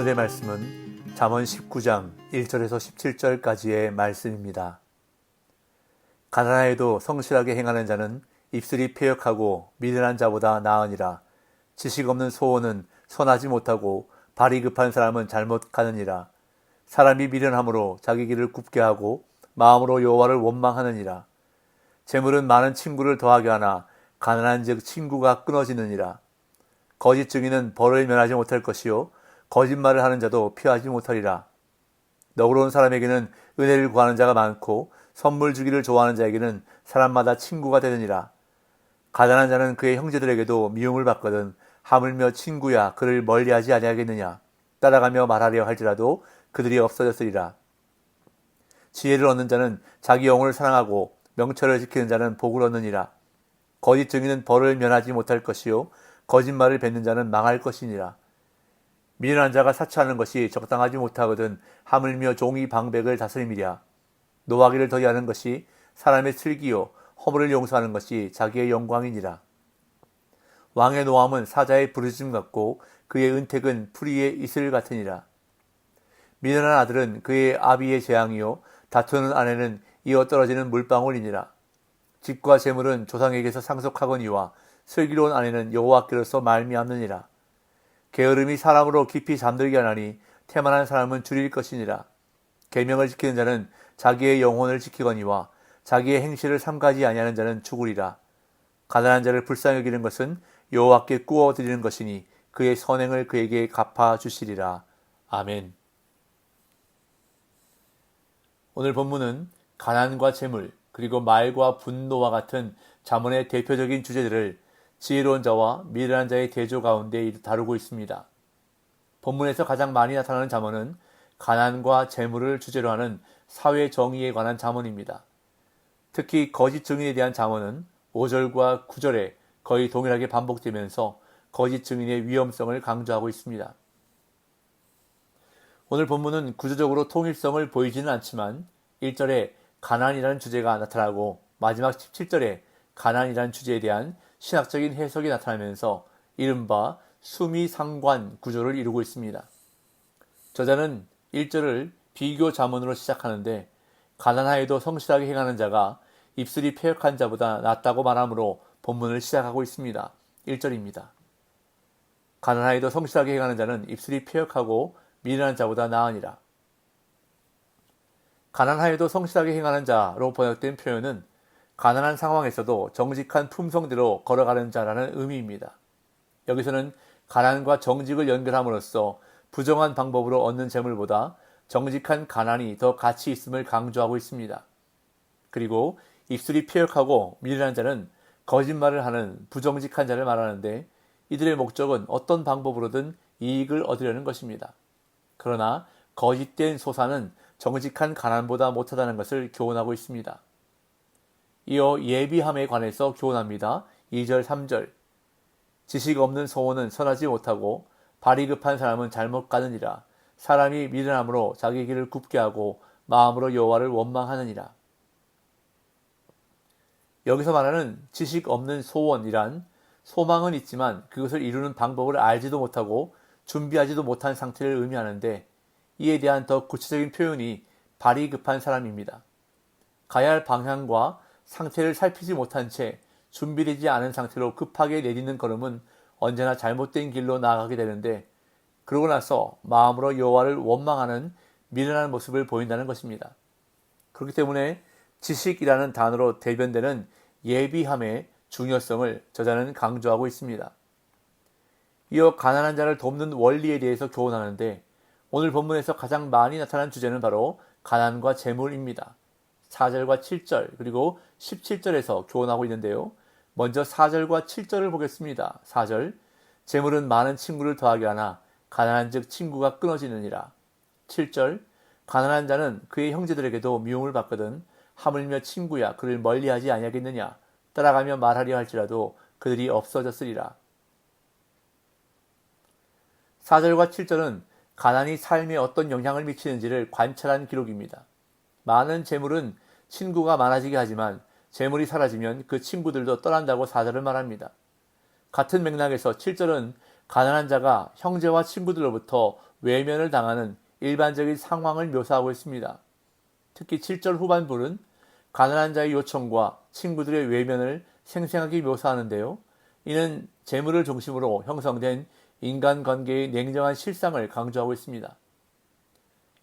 오늘의 말씀은 잠언 19장 1절에서 17절까지의 말씀입니다. 가난하여도 성실하게 행하는 자는 입술이 패역하고 미련한 자보다 나으니라. 지식 없는 소원은 선하지 못하고 발이 급한 사람은 잘못 가느니라. 사람이 미련함으로 자기 길을 굽게 하고 마음으로 여호와를 원망하느니라. 재물은 많은 친구를 더하게 하나 가난한즉 친구가 끊어지느니라. 거짓 증인은 벌을 면하지 못할 것이요 거짓말을 하는 자도 피하지 못하리라. 너그러운 사람에게는 은혜를 구하는 자가 많고 선물 주기를 좋아하는 자에게는 사람마다 친구가 되느니라. 가난한 자는 그의 형제들에게도 미움을 받거든 하물며 친구야 그를 멀리하지 아니하겠느냐. 따라가며 말하려 할지라도 그들이 없어졌으리라. 지혜를 얻는 자는 자기 영혼을 사랑하고 명철을 지키는 자는 복을 얻느니라. 거짓 증인은 벌을 면하지 못할 것이요 거짓말을 뱉는 자는 망할 것이니라. 미련한 자가 사치하는 것이 적당하지 못하거든 하물며 종이 방백을 다스림이랴. 노하기를 더디하는 것이 사람의 슬기요 허물을 용서하는 것이 자기의 영광이니라. 왕의 노함은 사자의 부르짖음 같고 그의 은택은 풀이의 이슬 같으니라. 미련한 아들은 그의 아비의 재앙이요 다투는 아내는 이어 떨어지는 물방울이니라. 집과 재물은 조상에게서 상속하거니와 슬기로운 아내는 여호와께로서 말미암느니라. 게으름이 사람으로 깊이 잠들게 하나니 태만한 사람은 줄일 것이니라. 계명을 지키는 자는 자기의 영혼을 지키거니와 자기의 행실을 삼가지 아니하는 자는 죽으리라. 가난한 자를 불쌍히 여기는 것은 여호와께 꾸어 드리는 것이니 그의 선행을 그에게 갚아 주시리라. 아멘. 오늘 본문은 가난과 재물 그리고 말과 분노와 같은 잠언의 대표적인 주제들을 지혜로운 자와 미련한 자의 대조 가운데 다루고 있습니다. 본문에서 가장 많이 나타나는 잠언은 가난과 재물을 주제로 하는 사회 정의에 관한 잠언입니다. 특히 거짓 증인에 대한 잠언은 5절과 9절에 거의 동일하게 반복되면서 거짓 증인의 위험성을 강조하고 있습니다. 오늘 본문은 구조적으로 통일성을 보이지는 않지만 1절에 가난이라는 주제가 나타나고 마지막 17절에 가난이라는 주제에 대한 신학적인 해석이 나타나면서 이른바 수미상관 구조를 이루고 있습니다. 저자는 1절을 비교 잠언으로 시작하는데 가난하여도 성실하게 행하는 자가 입술이 패역한 자보다 낫다고 말하므로 본문을 시작하고 있습니다. 1절입니다. 가난하여도 성실하게 행하는 자는 입술이 패역하고 미련한 자보다 나으니라. 가난하여도 성실하게 행하는 자로 번역된 표현은 가난한 상황에서도 정직한 품성대로 걸어가는 자라는 의미입니다. 여기서는 가난과 정직을 연결함으로써 부정한 방법으로 얻는 재물보다 정직한 가난이 더 가치 있음을 강조하고 있습니다. 그리고 입술이 패역하고 미련한 자는 거짓말을 하는 부정직한 자를 말하는데 이들의 목적은 어떤 방법으로든 이익을 얻으려는 것입니다. 그러나 거짓된 소사는 정직한 가난보다 못하다는 것을 교훈하고 있습니다. 이어 예비함에 관해서 교훈합니다. 2절 3절 지식 없는 소원은 선하지 못하고 발이 급한 사람은 잘못 가느니라. 사람이 미련함으로 자기 길을 굽게 하고 마음으로 여호와를 원망하느니라. 여기서 말하는 지식 없는 소원이란 소망은 있지만 그것을 이루는 방법을 알지도 못하고 준비하지도 못한 상태를 의미하는데 이에 대한 더 구체적인 표현이 발이 급한 사람입니다. 가야 할 방향과 상태를 살피지 못한 채 준비되지 않은 상태로 급하게 내딛는 걸음은 언제나 잘못된 길로 나아가게 되는데 그러고 나서 마음으로 여호와를 원망하는 미련한 모습을 보인다는 것입니다. 그렇기 때문에 지식이라는 단어로 대변되는 예비함의 중요성을 저자는 강조하고 있습니다. 이어 가난한 자를 돕는 원리에 대해서 교훈하는데 오늘 본문에서 가장 많이 나타난 주제는 바로 가난과 재물입니다. 4절과 7절 그리고 17절에서 교훈하고 있는데요. 먼저 4절과 7절을 보겠습니다. 4절 재물은 많은 친구를 더하게 하나 가난한즉 친구가 끊어지느니라. 7절 가난한 자는 그의 형제들에게도 미움을 받거든 하물며 친구야 그를 멀리하지 아니하겠느냐. 따라가며 말하려 할지라도 그들이 없어졌으리라. 4절과 7절은 가난이 삶에 어떤 영향을 미치는지를 관찰한 기록입니다. 많은 재물은 친구가 많아지게 하지만 재물이 사라지면 그 친구들도 떠난다고 4절을 말합니다. 같은 맥락에서 7절은 가난한 자가 형제와 친구들로부터 외면을 당하는 일반적인 상황을 묘사하고 있습니다. 특히 7절 후반부는 가난한 자의 요청과 친구들의 외면을 생생하게 묘사하는데요. 이는 재물을 중심으로 형성된 인간관계의 냉정한 실상을 강조하고 있습니다.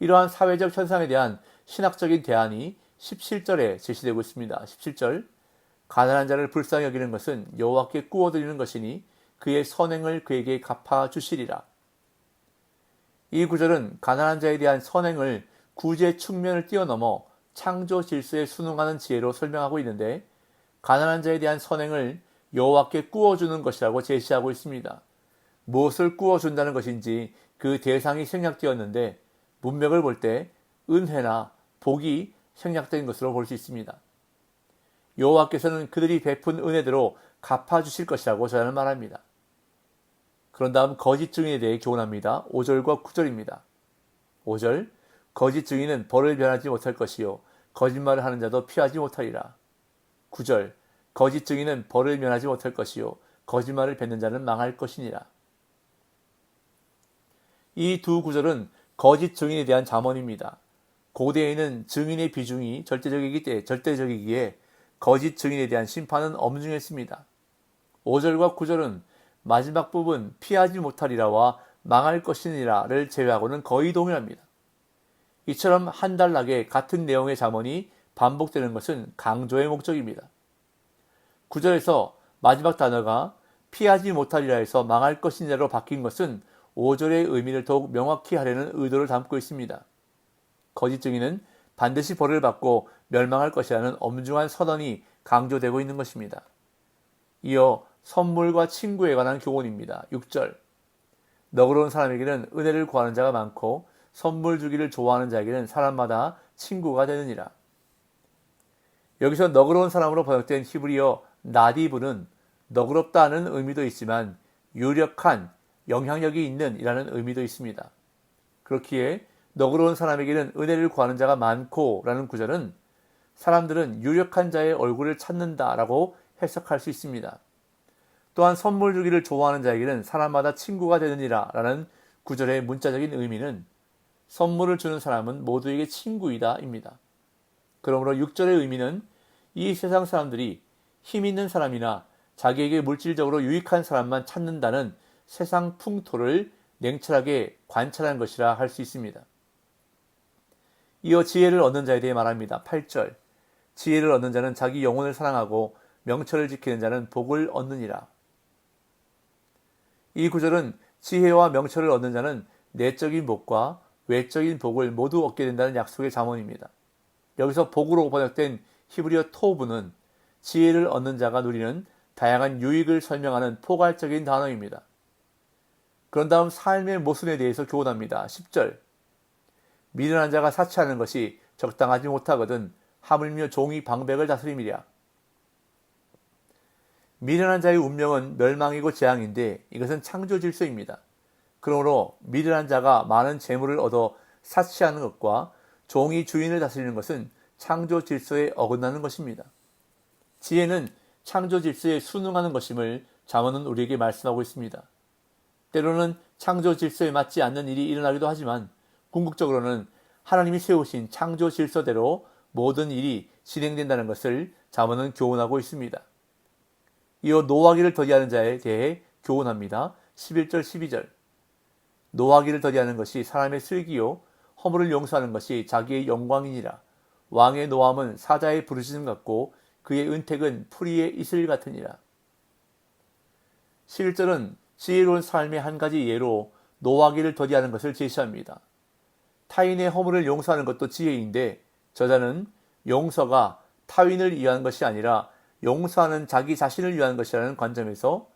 이러한 사회적 현상에 대한 신학적인 대안이 17절에 제시되고 있습니다. 17절 가난한 자를 불쌍히 여기는 것은 여호와께 꾸어드리는 것이니 그의 선행을 그에게 갚아주시리라. 이 구절은 가난한 자에 대한 선행을 구제 측면을 뛰어넘어 창조 질서에 순응하는 지혜로 설명하고 있는데 가난한 자에 대한 선행을 여호와께 꾸어주는 것이라고 제시하고 있습니다. 무엇을 꾸어준다는 것인지 그 대상이 생략되었는데 문맥을 볼 때 은혜나 복이 생략된 것으로 볼 수 있습니다. 여호와께서는 그들이 베푼 은혜대로 갚아주실 것이라고 저자는 말합니다. 그런 다음 거짓 증인에 대해 교훈합니다. 5절과 9절입니다. 5절 거짓 증인은 벌을 면하지 못할 것이요 거짓말을 하는 자도 피하지 못하리라. 9절 거짓 증인은 벌을 면하지 못할 것이요 거짓말을 뱉는 자는 망할 것이니라. 이 두 구절은 거짓 증인에 대한 잠언입니다. 고대에는 증인의 비중이 절대적이기에 거짓 증인에 대한 심판은 엄중했습니다. 5절과 9절은 마지막 부분 피하지 못하리라와 망할 것이니라를 제외하고는 거의 동일합니다. 이처럼 한달락에 같은 내용의 잠언이 반복되는 것은 강조의 목적입니다. 9절에서 마지막 단어가 피하지 못하리라 해서 망할 것이니라로 바뀐 것은 5절의 의미를 더욱 명확히 하려는 의도를 담고 있습니다. 거짓 증인은 반드시 벌을 받고 멸망할 것이라는 엄중한 선언이 강조되고 있는 것입니다. 이어 선물과 친구에 관한 교훈입니다. 6절 너그러운 사람에게는 은혜를 구하는 자가 많고 선물 주기를 좋아하는 자에게는 사람마다 친구가 되느니라. 여기서 너그러운 사람으로 번역된 히브리어 나디브는 너그럽다는 의미도 있지만 유력한 영향력이 있는 이라는 의미도 있습니다. 그렇기에 너그러운 사람에게는 은혜를 구하는 자가 많고 라는 구절은 사람들은 유력한 자의 얼굴을 찾는다 라고 해석할 수 있습니다. 또한 선물 주기를 좋아하는 자에게는 사람마다 친구가 되느니라 라는 구절의 문자적인 의미는 선물을 주는 사람은 모두에게 친구이다 입니다. 그러므로 6절의 의미는 이 세상 사람들이 힘 있는 사람이나 자기에게 물질적으로 유익한 사람만 찾는다는 세상 풍토를 냉철하게 관찰한 것이라 할 수 있습니다. 이어 지혜를 얻는 자에 대해 말합니다. 8절 지혜를 얻는 자는 자기 영혼을 사랑하고 명철을 지키는 자는 복을 얻느니라. 이 구절은 지혜와 명철을 얻는 자는 내적인 복과 외적인 복을 모두 얻게 된다는 약속의 잠언입니다. 여기서 복으로 번역된 히브리어 토브는 지혜를 얻는 자가 누리는 다양한 유익을 설명하는 포괄적인 단어입니다. 그런 다음 삶의 모순에 대해서 교훈합니다. 10절 미련한 자가 사치하는 것이 적당하지 못하거든 하물며 종이 방백을 다스림이랴. 미련한 자의 운명은 멸망이고 재앙인데 이것은 창조 질서입니다. 그러므로 미련한 자가 많은 재물을 얻어 사치하는 것과 종이 주인을 다스리는 것은 창조 질서에 어긋나는 것입니다. 지혜는 창조 질서에 순응하는 것임을 잠언은 우리에게 말씀하고 있습니다. 때로는 창조 질서에 맞지 않는 일이 일어나기도 하지만 궁극적으로는 하나님이 세우신 창조 질서대로 모든 일이 진행된다는 것을 잠언은 교훈하고 있습니다. 이어 노하기를 더디하는 자에 대해 교훈합니다. 11절 12절 노하기를 더디하는 것이 사람의 슬기요 허물을 용서하는 것이 자기의 영광이니라. 왕의 노함은 사자의 부르짖음 같고 그의 은택은 풀이의 이슬 같으니라. 11절은 지혜로운 삶의 한 가지 예로 노하기를 더디하는 것을 제시합니다. 타인의 허물을 용서하는 것도 지혜인데 저자는 용서가 타인을 위한 것이 아니라 용서하는 자기 자신을 위한 것이라는 관점에서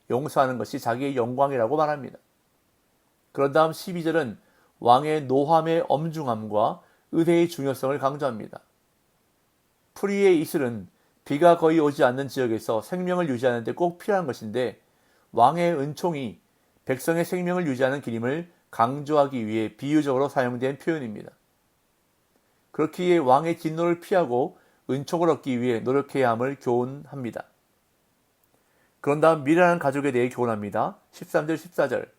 용서하는 것이 자기의 영광이라고 말합니다. 그런 다음 12절은 왕의 노함의 엄중함과 의대의 중요성을 강조합니다. 풀이의 이슬은 비가 거의 오지 않는 지역에서 생명을 유지하는 데 꼭 필요한 것인데 왕의 은총이 백성의 생명을 유지하는 길임을 강조하기 위해 비유적으로 사용된 표현입니다. 그렇기에 왕의 진노를 피하고 은총을 얻기 위해 노력해야 함을 교훈합니다. 그런 다음 미련한 가족에 대해 교훈합니다. 13절 14절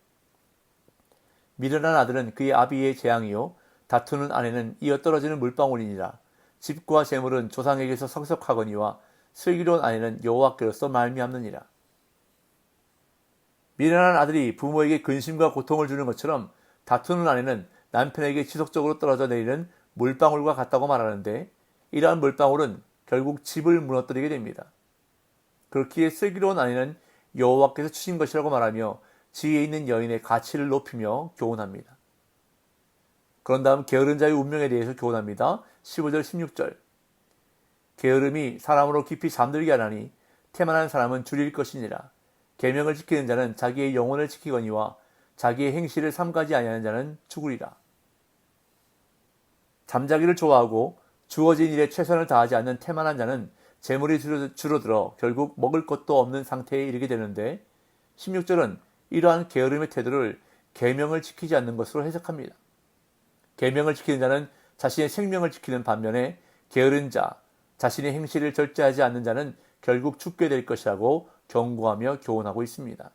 미련한 아들은 그의 아비의 재앙이요 다투는 아내는 이어떨어지는 물방울이니라. 집과 재물은 조상에게서 성석하거니와 슬기로운 아내는 여호와께로서 말미암느니라. 미련한 아들이 부모에게 근심과 고통을 주는 것처럼 다투는 아내는 남편에게 지속적으로 떨어져 내리는 물방울과 같다고 말하는데, 이러한 물방울은 결국 집을 무너뜨리게 됩니다. 그렇기에 슬기로운 아내는 여호와께서 주신 것이라고 말하며 지혜 있는 여인의 가치를 높이며 교훈합니다. 그런 다음 게으른 자의 운명에 대해서 교훈합니다. 15절 16절. 게으름이 사람으로 깊이 잠들게 하나니 태만한 사람은 줄일 것이니라. 계명을 지키는 자는 자기의 영혼을 지키거니와 자기의 행실을 삼가지 아니하는 자는 죽으리라. 잠자기를 좋아하고 주어진 일에 최선을 다하지 않는 태만한 자는 재물이 줄어들어 결국 먹을 것도 없는 상태에 이르게 되는데, 16절은 이러한 게으름의 태도를 계명을 지키지 않는 것으로 해석합니다. 계명을 지키는 자는 자신의 생명을 지키는 반면에 게으른 자, 자신의 행실을 절제하지 않는 자는 결국 죽게 될 것이라고 경고하며 교훈하고 있습니다.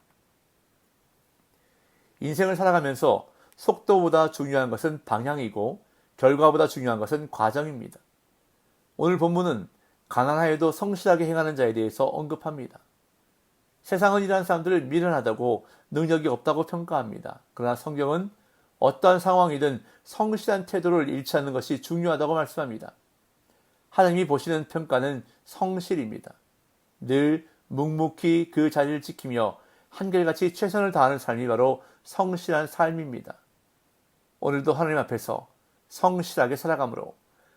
인생을 살아가면서 속도보다 중요한 것은 방향이고 결과보다 중요한 것은 과정입니다. 오늘 본문은 가난하여도 성실하게 행하는 자에 대해서 언급합니다. 세상은 이러한 사람들을 미련하다고 능력이 없다고 평가합니다. 그러나 성경은 어떠한 상황이든 성실한 태도를 잃지 않는 것이 중요하다고 말씀합니다. 하나님이 보시는 평가는 성실입니다. 늘 묵묵히 그 자리를 지키며 한결같이 최선을 다하는 삶이 바로 성실한 삶입니다. 오늘도 하나님 앞에서 성실하게 살아감으로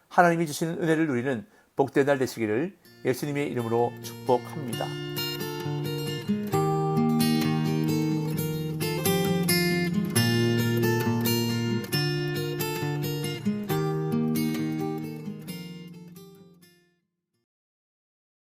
하나님이 주시는 은혜를 누리는 복된 날 되시기를 예수님의 이름으로 축복합니다.